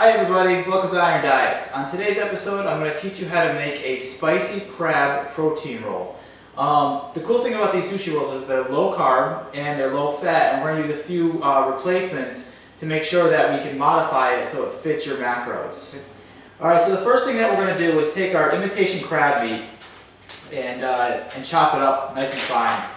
Hi everybody, welcome to Iron Diets. On today's episode, I'm going to teach you how to make a spicy crab protein roll. The cool thing about these sushi rolls is they're low carb and they're low fat, and we're going to use a few replacements to make sure that we can modify it so it fits your macros. Alright, so the first thing that we're going to do is take our imitation crab meat and chop it up nice and fine.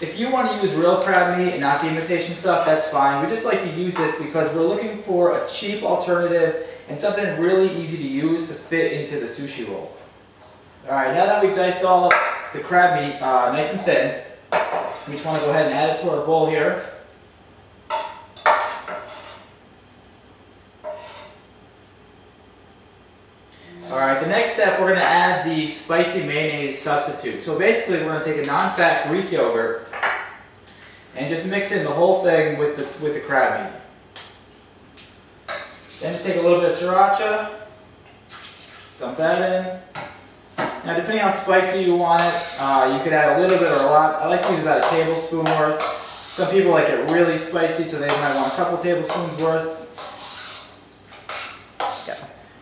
If you want to use real crab meat and not the imitation stuff, that's fine. We just like to use this because we're looking for a cheap alternative and something really easy to use to fit into the sushi roll. Alright, now that we've diced all up the crab meat nice and thin, we just want to go ahead and add it to our bowl here. Alright, the next step, we're going to add the spicy mayonnaise substitute. So basically we're going to take a non-fat Greek yogurt and just mix in the whole thing with the crab meat. Then just take a little bit of sriracha, dump that in. Now depending on how spicy you want it, you could add a little bit or a lot. I like to use about a tablespoon worth. Some people like it really spicy, so they might want a couple tablespoons worth.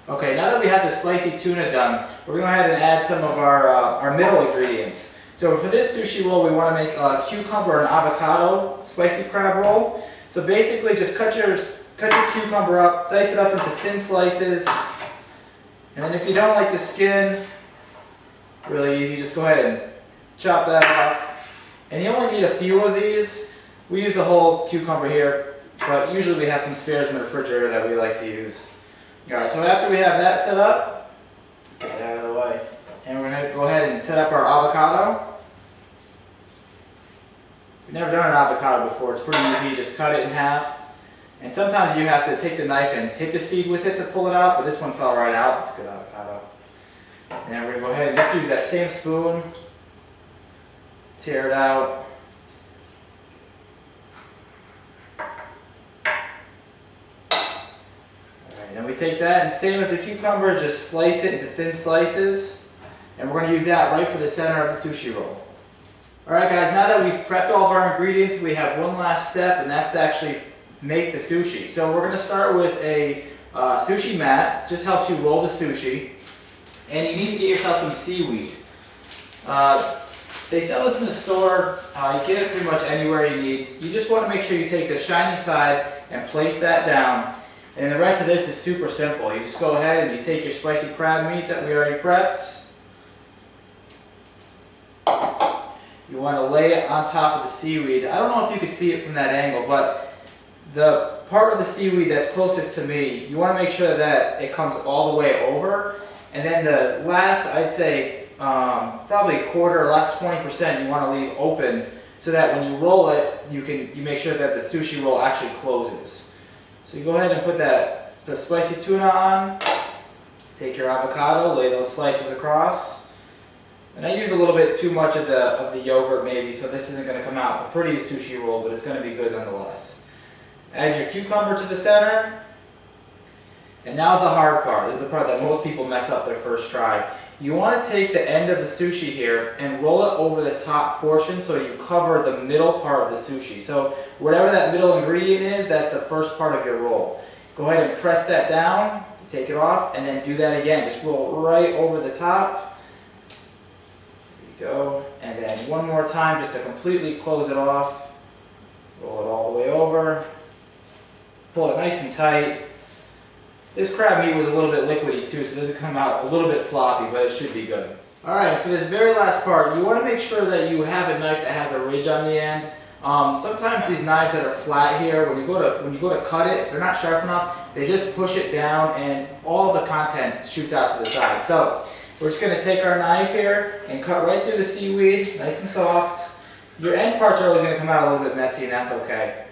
Okay, now that we have the spicy tuna done, we're going to go ahead and add some of our middle ingredients. So for this sushi roll, we want to make a cucumber and avocado spicy crab roll. So basically just cut your cucumber up, dice it up into thin slices, and then if you don't like the skin, really easy, just go ahead and chop that off. And you only need a few of these. We use the whole cucumber here, but usually we have some spares in the refrigerator that we like to use. Alright, so after we have that set up, get it out of the way, and we're going to go ahead and set up our avocado. We've never done an avocado before, it's pretty easy, just cut it in half. And sometimes you have to take the knife and hit the seed with it to pull it out, but this one fell right out. It's a good avocado. And then we're going to go ahead and just use that same spoon, tear it out. Then we take that and same as the cucumber, just slice it into thin slices, and we're going to use that right for the center of the sushi roll. Alright guys, now that we've prepped all of our ingredients, we have one last step, and that's to actually make the sushi. So we're going to start with a sushi mat, just helps you roll the sushi, and you need to get yourself some seaweed. They sell this in the store, you get it pretty much anywhere you need. You just want to make sure you take the shiny side and place that down. And the rest of this is super simple. You just go ahead and you take your spicy crab meat that we already prepped. You want to lay it on top of the seaweed. I don't know if you could see it from that angle, but the part of the seaweed that's closest to me, you want to make sure that it comes all the way over. And then the last, I'd say, probably a quarter or last 20% you want to leave open so that when you roll it, you make sure that the sushi roll actually closes. So you go ahead and put the spicy tuna on, take your avocado, lay those slices across. And I use a little bit too much of the yogurt maybe, so this isn't going to come out the prettiest sushi roll, but it's going to be good nonetheless. Add your cucumber to the center. And now's the hard part. This is the part that most people mess up their first try. You want to take the end of the sushi here and roll it over the top portion so you cover the middle part of the sushi. So whatever that middle ingredient is, that's the first part of your roll. Go ahead and press that down, take it off, and then do that again. Just roll right over the top. There you go. And then one more time just to completely close it off. Roll it all the way over. Pull it nice and tight. This crab meat was a little bit liquidy too, so it doesn't come out a little bit sloppy, but it should be good. Alright, for this very last part, you want to make sure that you have a knife that has a ridge on the end. Sometimes these knives that are flat here, when you go to cut it, if they're not sharp enough, they just push it down and all the content shoots out to the side. So we're just going to take our knife here and cut right through the seaweed, nice and soft. Your end parts are always going to come out a little bit messy, and that's okay.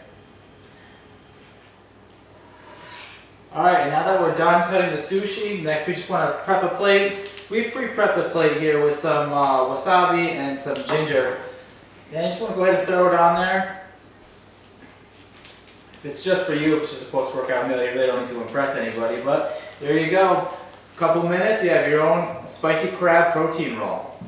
Alright, and now that we're done cutting the sushi, next we just want to prep a plate. We've pre-prepped the plate here with some wasabi and some ginger. And you just want to go ahead and throw it on there. If it's just for you, if it's just a post-workout meal, you really don't need to impress anybody. But there you go. A couple minutes, you have your own spicy crab protein roll.